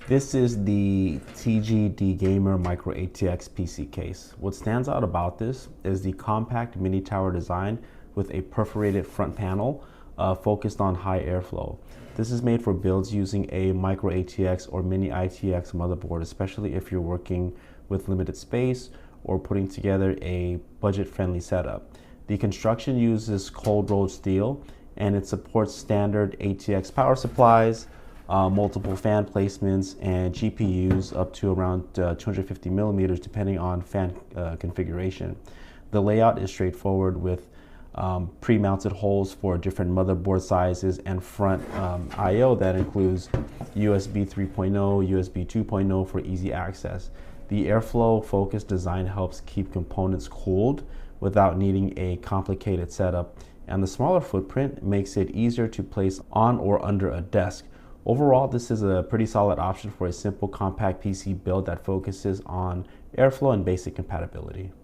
This is the TGDGAMER Micro ATX PC case. What stands out about this is the compact mini tower design with a perforated front panel focused on high airflow. This is made for builds using a Micro ATX or Mini-ITX motherboard, especially if you're working with limited space or putting together a budget-friendly setup. The construction uses cold-rolled steel and it supports standard ATX power supplies, multiple fan placements, and GPUs up to around 250 millimeters depending on fan configuration. The layout is straightforward with pre-mounted holes for different motherboard sizes and front I/O that includes USB 3.0, USB 2.0 for easy access. The airflow focused design helps keep components cooled without needing a complicated setup, and the smaller footprint makes it easier to place on or under a desk. Overall, this is a pretty solid option for a simple compact PC build that focuses on airflow and basic compatibility.